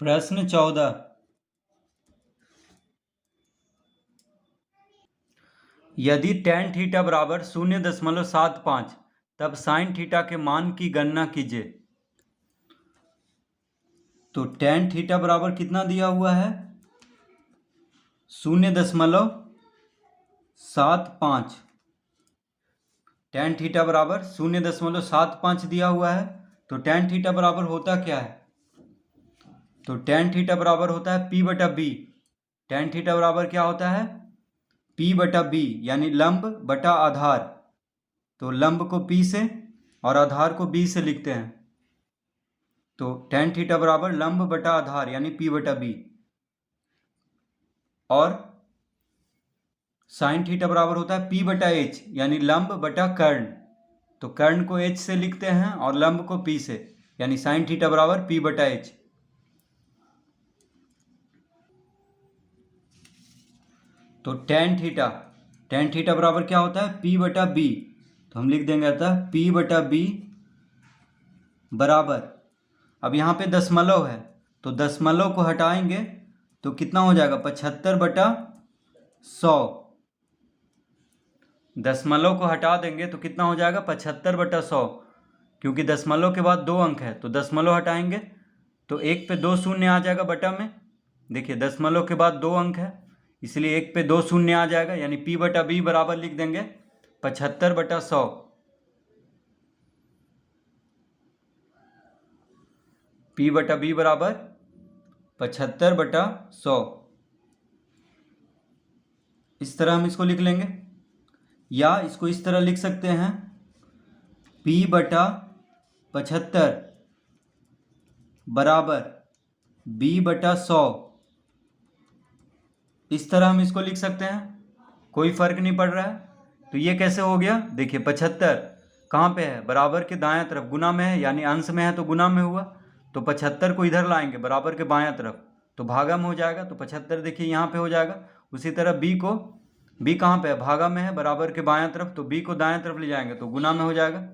प्रश्न 14। यदि tan theta बराबर 0.75 तब sin थीटा के मान की गणना कीजिए। तो tan थीटा बराबर कितना दिया हुआ है? 0.75। tan थीटा बराबर 0.75 दिया हुआ है। तो tan थीटा बराबर होता क्या है? तो tan थीटा बराबर होता है P बटा B। tan थीटा बराबर क्या होता है? P बटा B, यानी लंब बटा आधार। तो लंब को P से और आधार को B से लिखते हैं। तो tan थीटा बराबर लंब बटा आधार यानी P बटा B। और sin थीटा बराबर होता है P बटा H, यानी लंब बटा कर्ण। तो कर्ण को H से लिखते हैं और लंब को P से, यानी sin थीटा बराबर P बटा H। तो tan थीटा बराबर क्या होता है? P बटा B। तो हम लिख देंगे अतः P बटा B बराबर, अब यहाँ पे दशमलव है तो दशमलव को हटाएंगे तो कितना हो जाएगा? 75 बटा 100। दशमलव को हटा देंगे तो कितना हो जाएगा? 75 बटा 100। क्योंकि दशमलव के बाद 2 अंक है तो दशमलव हटाएंगे तो 1 पे 2 शून्य आ जाएगा बटा में। देखिए दशमलव के बाद 2 अंक है इसलिए 1 पे 2 शून्य आ जाएगा, यानी P बटा B बराबर लिख देंगे 75 बटा 100। P बटा B बराबर 75 बटा 100। इस तरह हम इसको लिख लेंगे, या इसको इस तरह लिख सकते हैं P बटा 75 बराबर B बटा 100। इस तरह हम इसको लिख सकते हैं, कोई फर्क नहीं पड़ रहा है। तो ये कैसे हो गया? देखिए 75 कहाँ पे है? बराबर के दायां तरफ, गुना में है, यानी अंश में है तो गुना में हुआ। तो 75 को इधर लाएंगे बराबर के बायां तरफ तो भागा में हो जाएगा। तो 75 देखिए यहाँ पे हो जाएगा। उसी तरह B कहाँ पे है? भागा में है बराबर के बायां तरफ, तो B को दाएं तरफ ले जाएंगे तो गुना में हो जाएगा,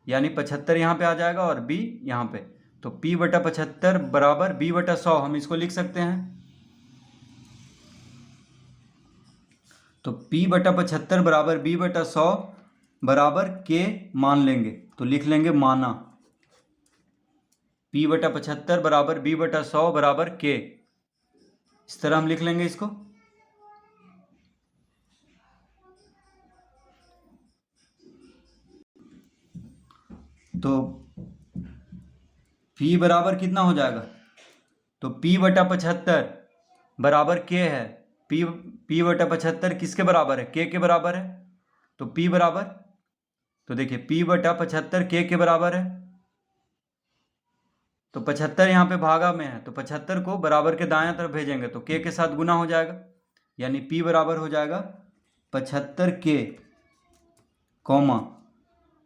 यानी 75 यहाँ पे आ जाएगा और B यहाँ पे। तो P बटा 75 बराबर B बटा 100 हम इसको लिख सकते हैं। तो P बटा 75 बराबर B बटा 100 बराबर K मान लेंगे, तो लिख लेंगे माना। P बटा 75 बराबर B बटा 100 बराबर K। इस तरह हम लिख लेंगे इसको। तो P बराबर कितना हो जाएगा? तो P बटा 75 बराबर K है। P बटा 75 किसके बराबर है? K के बराबर है। तो P बराबर, तो देखिए P बटा 75 K के बराबर है। तो 75 यहाँ पे भागा में है तो 75 को बराबर के दाएं तरफ भेजेंगे तो K के साथ गुना हो जाएगा, यानी P बराबर हो जाएगा 75K कॉमा,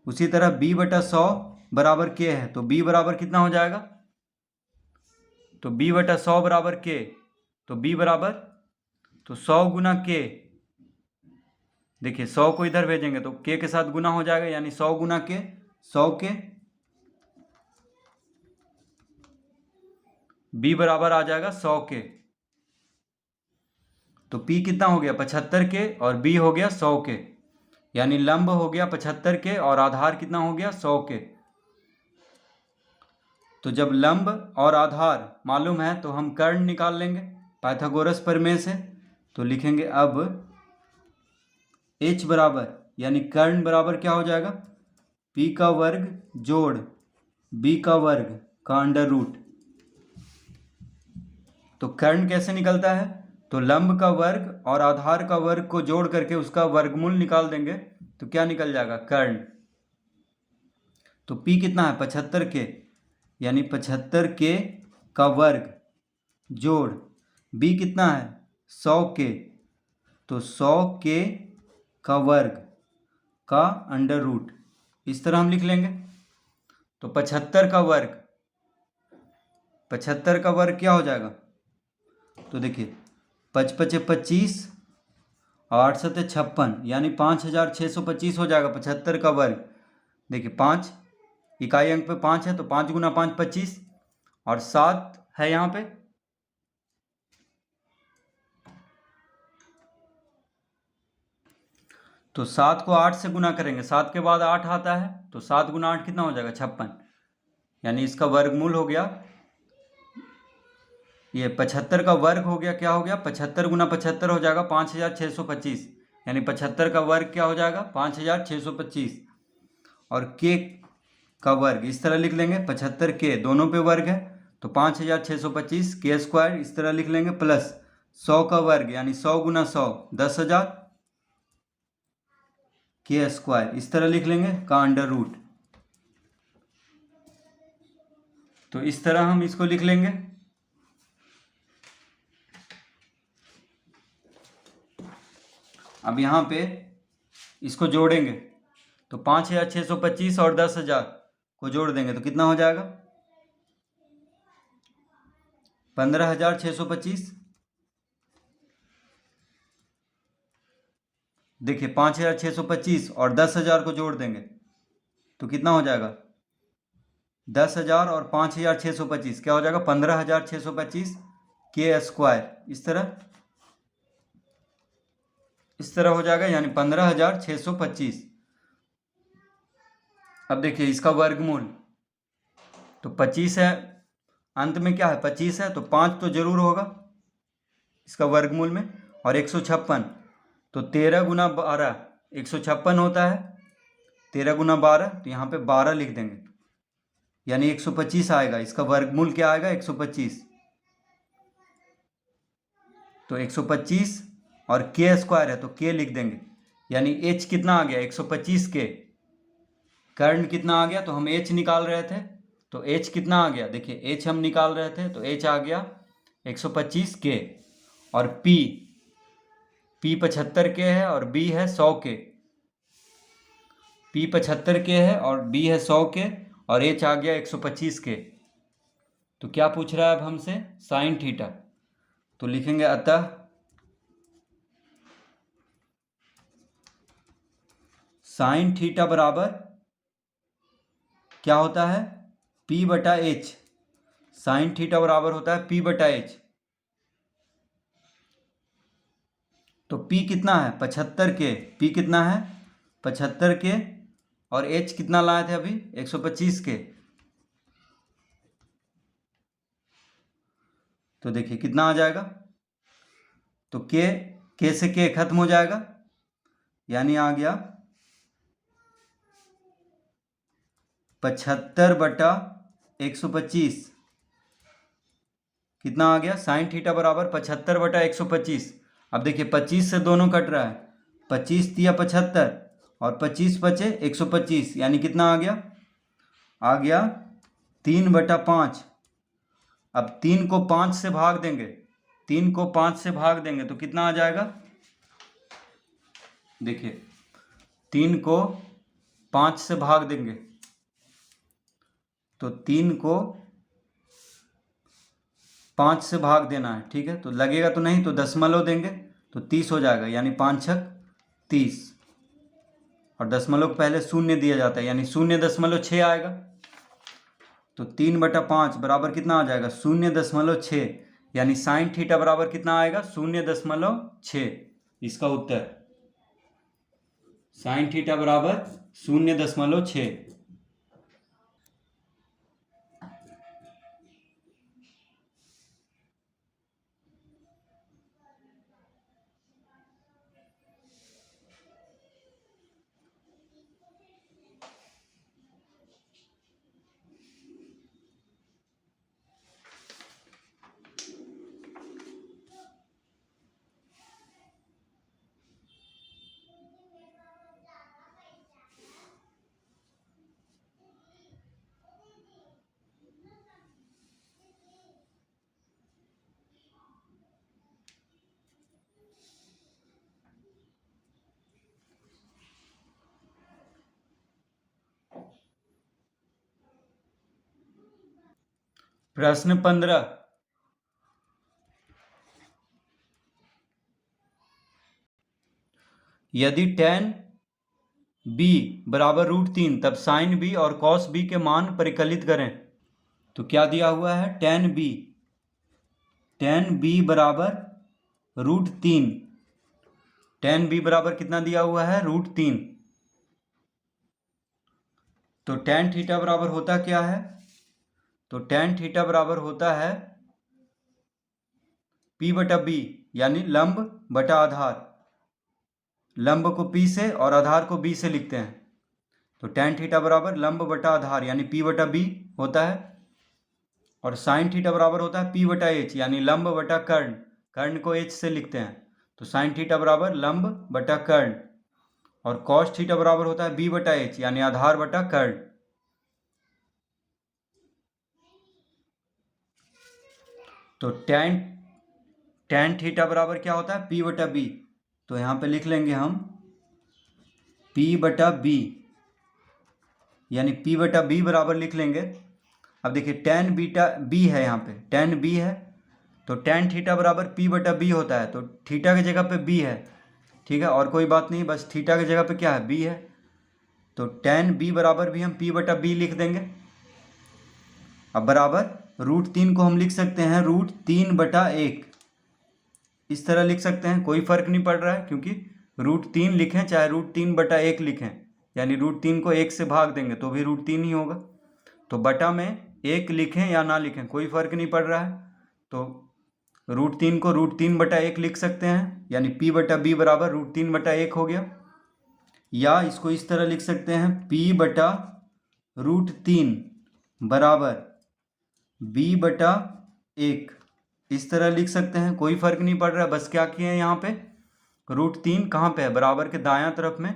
उसी तरह B बटा 100 बराबर K है तो B बराबर कितना हो जाएगा? तो B बटा 100 बराबर K, तो B बराबर, तो 100 गुना K, देखिए 100 को इधर भेजेंगे तो K के साथ गुना हो जाएगा, यानी 100 गुना K 100K। B बराबर आ जाएगा 100K। तो P कितना हो गया? 75K और B हो गया 100K, यानी लंब हो गया 75K और आधार कितना हो गया? 100K। तो जब लंब और आधार मालूम है तो हम कर्ण निकाल लेंगे पाइथागोरस प्रमेय से। तो लिखेंगे अब H बराबर, यानी कर्ण बराबर क्या हो जाएगा? P का वर्ग जोड़ B का वर्ग का अंडर रूट। तो कर्ण कैसे निकलता है? तो लंब का वर्ग और आधार का वर्ग को जोड़ करके उसका वर्गमूल निकाल देंगे तो क्या निकल जाएगा? कर्ण। तो P कितना है? 75K, यानी 75K का वर्ग जोड़ B कितना है? 100K, तो 100K का वर्ग का अंडर रूट। इस तरह हम लिख लेंगे। तो 75 का वर्ग क्या हो जाएगा? तो देखिए 5 पचे 25 और 8 सते 56, यानी 5625 हो जाएगा 75 का वर्ग। देखिए 5 इकाई अंक पे 5 है तो 5 गुना 5 25 और 7 है यहाँ पे। तो 7 को 8 से गुना करेंगे, 7 के बाद 8 आता है, तो 7 गुना 8 कितना हो जाएगा, 56। यानी इसका वर्गमूल हो गया, ये 75 का वर्ग हो गया, क्या हो गया, 75 गुना 75 हो जाएगा 5625। यानी 75 का वर्ग क्या हो जाएगा, 5625। और के का वर्ग इस तरह लिख लेंगे, 75 के दोनों पे वर्ग है तो 5625 के स्क्वायर इस तरह लिख लेंगे, प्लस 100 का वर्ग यानी 100 गुना 100 10,000 के स्क्वायर इस तरह लिख लेंगे का अंडर रूट। तो इस तरह हम इसको लिख लेंगे। अब यहाँ पे इसको जोड़ेंगे तो 5625 और 10,000 को जोड़ देंगे तो कितना हो जाएगा, 15,625। देखिए 5,625 और 10,000 को जोड़ देंगे तो कितना हो जाएगा, 10,000 और 5,625 क्या हो जाएगा, 15,625 के स्क्वायर इस तरह हो जाएगा, यानी 15,625। अब देखिए इसका वर्गमूल तो 25 है, अंत में क्या है 25 है तो 5 तो जरूर होगा इसका वर्गमूल में, और 156 तो 13 गुना 12 156 होता है, 13 गुना 12 तो यहाँ पे 12 लिख देंगे, यानी 125 आएगा। इसका वर्गमूल क्या आएगा, 125। तो 125 और के स्क्वायर है तो के लिख देंगे, यानी एच कितना आ गया, 125 के। कर्ण कितना आ गया, तो हम एच निकाल रहे थे तो एच कितना आ गया, देखिए एच हम निकाल रहे थे तो एच आ गया 125 के। और पी 75 के है और बी है 100 के, पी 75 के है और बी है 100 के, और एच आ गया 125 के। तो क्या पूछ रहा है अब हमसे, साइन थीटा। तो लिखेंगे अतः साइन थीटा बराबर क्या होता है, P बटा एच। साइन थीटा बराबर होता है P बटा एच। तो P कितना है 75 के, P कितना है 75 के, और H कितना लाए थे अभी 125 के। तो देखिए कितना आ जाएगा, तो के से के खत्म हो जाएगा, यानी आ गया 75 बटा 125। कितना आ गया, साइन थीटा बराबर 75 बटा 125। अब देखिए 25 से दोनों कट रहा है, 25 दिया 75 और 25 बचे 125, यानी कितना आ गया 3 बटा 5। अब 3 को 5 से भाग देंगे, 3 को 5 से भाग देंगे तो कितना आ जाएगा, देखिए 3 को 5 से भाग देंगे तो 3 को 5 से भाग देना है, ठीक है, तो लगेगा तो नहीं, तो दशमलव देंगे तो 30 हो जाएगा, यानी 5 छक 30, और दशमलव पहले शून्य दिया जाता है यानी 0.6 आएगा। तो 3 बटा 5 बराबर कितना आ जाएगा, 0.6, यानी साइन थीटा बराबर कितना आएगा, 0.6। इसका उत्तर साइन थीटा बराबर 0.6। प्रश्न 15, यदि tan b बराबर √3 तब sin b और cos b के मान परिकलित करें। तो क्या दिया हुआ है, tan b tan b बराबर √3। tan b बराबर कितना दिया हुआ है? √3। तो tan थीटा बराबर होता क्या है? तो tan थीटा बराबर होता है P बटा B, यानी लंब बटा आधार। लंब को P से और आधार को B से लिखते हैं। तो tan थीटा बराबर लंब बटा आधार यानी P बटा B होता है। और sin थीटा बराबर होता है P बटा H, यानी लंब बटा कर्ण। कर्ण को H से लिखते हैं। तो sin थीटा बराबर लंब बटा कर्ण। और cos थीटा बराबर होता है B बटा H, यानी आधार बटा कर्ण। तो tan थीटा बराबर क्या होता है? P बटा B। तो यहाँ पे लिख लेंगे हम P बटा B, यानी P बटा B बराबर लिख लेंगे। अब देखिए tan बीटा B है, यहाँ पे tan B है, तो tan थीटा बराबर P बटा B होता है। तो थीटा की जगह पे B है, ठीक है, और कोई बात नहीं, बस थीटा की जगह पे क्या है? B है। तो tan B बराबर भी हम P बटा B लिख देंगे। अब बराबर √3 को हम लिख सकते हैं √3/1। इस तरह लिख सकते हैं, कोई फर्क नहीं पड़ रहा है, क्योंकि √3 लिखें चाहे √3/1 लिखें, यानी √3 को 1 से भाग देंगे तो भी √3 ही होगा। तो बटा में 1 लिखें या ना लिखें कोई फर्क नहीं पड़ रहा है। तो √3 को √3/1 लिख सकते हैं, यानी P बटा B बराबर √3/1 हो गया। या इसको इस तरह लिख सकते हैं P बटा √3 बराबर B बटा 1। इस तरह लिख सकते हैं, कोई फर्क नहीं पड़ रहा है। बस क्या किए हैं यहाँ पे? √3 कहाँ पे है? बराबर के दायां तरफ में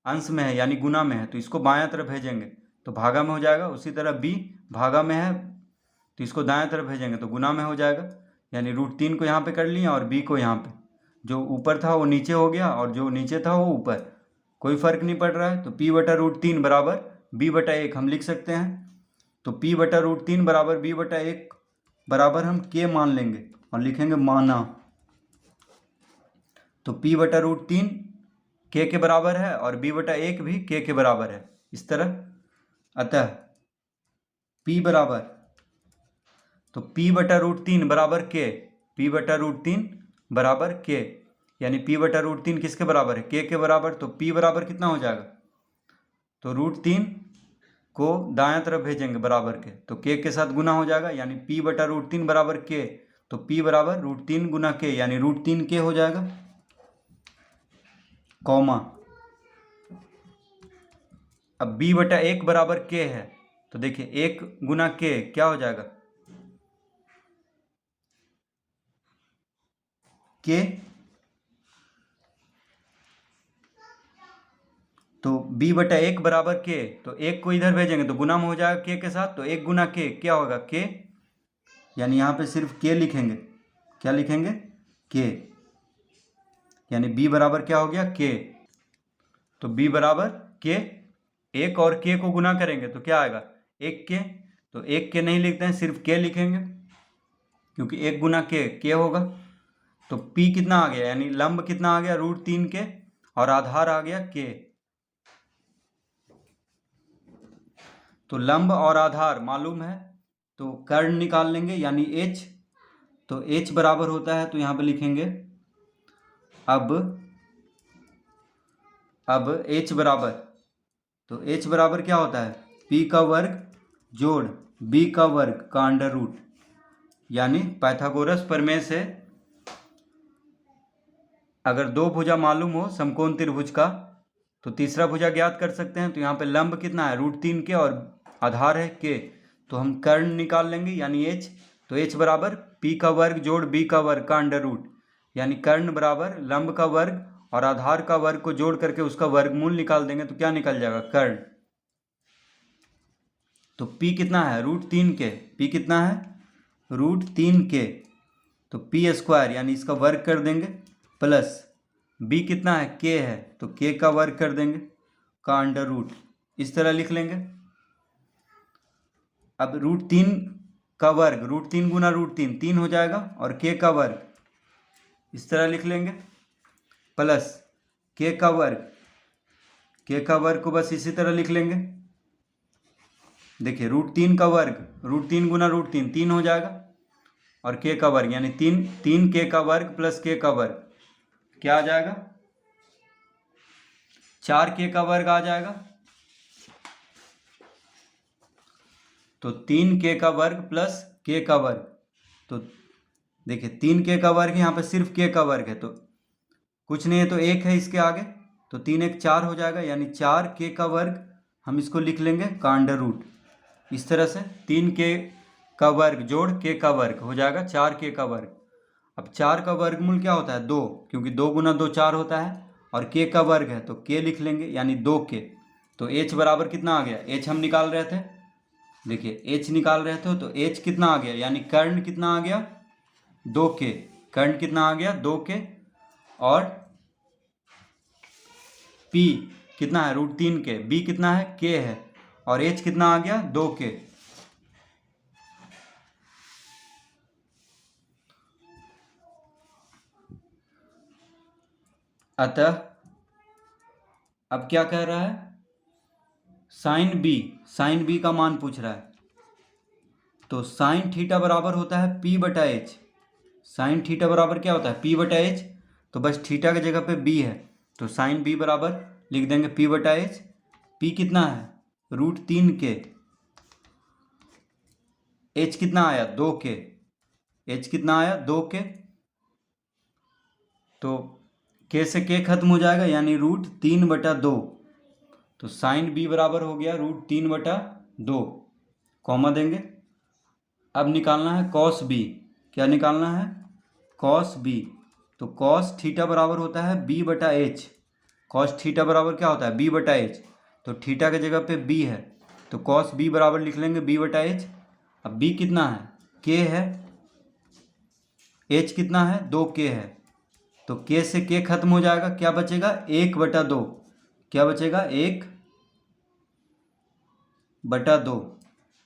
अंश में है, यानी गुना में है, तो इसको बायां तरफ भेजेंगे तो भागा में हो जाएगा। उसी तरह B भागा में है तो इसको दायां तरफ भेजेंगे तो गुना में हो जाएगा। यानी √3 को यहाँ पे कर लिया और B को यहाँ पे, जो ऊपर था वो नीचे हो गया और जो नीचे था वो ऊपर, कोई फर्क नहीं पड़ रहा है। तो P बटा √3 बराबर B बटा 1 हम लिख सकते हैं। तो P बटा √3 बराबर B बटा 1 बराबर हम K मान लेंगे और लिखेंगे माना। तो P बटा √3 K के बराबर है और B बटा 1 भी K के बराबर है, इस तरह। अतः P बराबर, तो P बटा √3 बराबर K, P बटा √3 बराबर K, यानी P बटा √3 किसके बराबर है? K के बराबर। तो P बराबर कितना हो जाएगा? तो √3 को दायां तरफ भेजेंगे बराबर के, तो K के साथ गुना हो जाएगा, यानी P बटा √3 बराबर K। तो P बराबर √3 गुना K, यानी √3K हो जाएगा, कॉमा। अब B बटा 1 बराबर K है, तो देखिए 1 गुना K क्या हो जाएगा? K। तो B बटा 1 बराबर K, तो 1 को इधर भेजेंगे तो गुना में हो जाएगा K के साथ, तो 1 गुना K क्या होगा? K, यानी यहाँ पे सिर्फ K लिखेंगे। क्या लिखेंगे? K, यानी B बराबर क्या हो गया? K। तो B बराबर K, 1 और K को गुना करेंगे तो क्या आएगा? 1K। तो 1K नहीं लिखते हैं, सिर्फ K लिखेंगे, क्योंकि 1 गुना K होगा। तो P कितना आ गया? यानी लंब कितना आ गया? √3K, और आधार आ गया K। तो लंब और आधार मालूम है, तो कर्ण निकाल लेंगे, यानी H। तो H बराबर होता है, तो यहाँ पे लिखेंगे अब H बराबर, तो H बराबर क्या होता है? P का वर्ग जोड़ B का वर्ग का अंडर रूट, यानी पाइथागोरस प्रमेय से अगर दो भुजा मालूम हो समकोण त्रिभुज का, तो तीसरा भुजा ज्ञात कर सकते हैं। तो यहाँ पे लंब कितना है? √3K और आधार है K, तो हम कर्ण निकाल लेंगे, यानी H। तो H बराबर P का वर्ग जोड़ B का वर्ग का अंडर रूट, यानी कर्ण बराबर लंब का वर्ग और आधार का वर्ग को जोड़ करके उसका वर्गमूल निकाल देंगे तो क्या निकल जाएगा? कर्ण। तो P कितना है? √3K। P कितना है? √3K। तो P² यानी इसका वर्ग कर देंगे, प्लस B कितना है? K है, तो K का वर्ग कर देंगे का अंडर रूट, इस तरह लिख लेंगे। अब √3 का वर्ग, √3 गुना √3 3 हो जाएगा, और K का वर्ग इस तरह लिख लेंगे, प्लस K का वर्ग, K का वर्ग को बस इसी तरह लिख लेंगे। देखिए √3 का वर्ग, √3 गुना √3 3 हो जाएगा, और के का वर्ग यानी 3 के का वर्ग प्लस के का वर्ग क्या आ जाएगा, 4 के का वर्ग आ जाएगा। तो 3 के का वर्ग प्लस के का वर्ग, तो देखिए 3 के का वर्ग यहाँ पे सिर्फ के का वर्ग है तो कुछ नहीं है, तो 1 है इसके आगे, तो 3 1 4 हो जाएगा, यानी 4 के का वर्ग हम इसको लिख लेंगे का अंडर रूट। इस तरह से 3 के का वर्ग जोड़ के का वर्ग हो जाएगा 4 के का वर्ग। अब 4 का वर्गमूल क्या होता है, 2, क्योंकि 2 गुना 2 4 होता है, और के का वर्ग है तो के लिख लेंगे यानी 2 के। तो h बराबर कितना आ गया, h हम निकाल रहे थे, देखिए h निकाल रहे थे तो h कितना आ गया, यानी कर्ण कितना आ गया 2 के, कर्ण कितना आ गया 2 के, और p कितना है √3 के, b कितना है k है, और h कितना आ गया 2 के। अतः अब क्या कह रहा है, साइन बी का मान पूछ रहा है, तो साइन थीटा बराबर होता है p बटा एच। साइन थीटा बराबर क्या होता है, p बटा एच, तो बस थीटा की जगह पे b है, तो साइन b बराबर लिख देंगे p बटा एच। p कितना है √3 के, h कितना आया 2 के, h कितना आया 2 के, तो k से k खत्म हो जाएगा यानी √3/2, तो साइन b बराबर हो गया √3/2, कॉमा देंगे। अब निकालना है कॉस b, क्या निकालना है कॉस b, तो कॉस थीटा बराबर होता है b बटा एच। कॉस थीटा बराबर क्या होता है b बटा एच, तो थीटा की जगह पे b है, तो कॉस b बराबर लिख लेंगे b बटा एच। अब b कितना है k है, h कितना है 2k है, तो k से k खत्म हो जाएगा, क्या बचेगा 1/2, क्या बचेगा 1/2,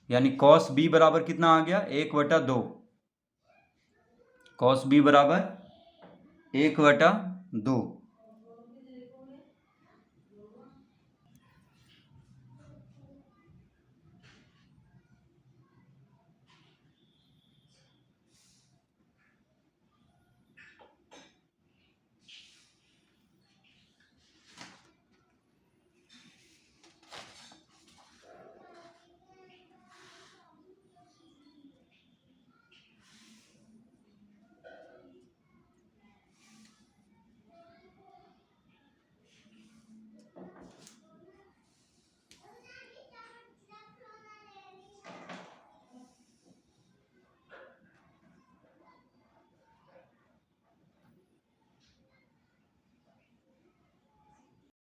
यानी कॉस b बराबर कितना आ गया 1/2, कॉस b बराबर 1/2।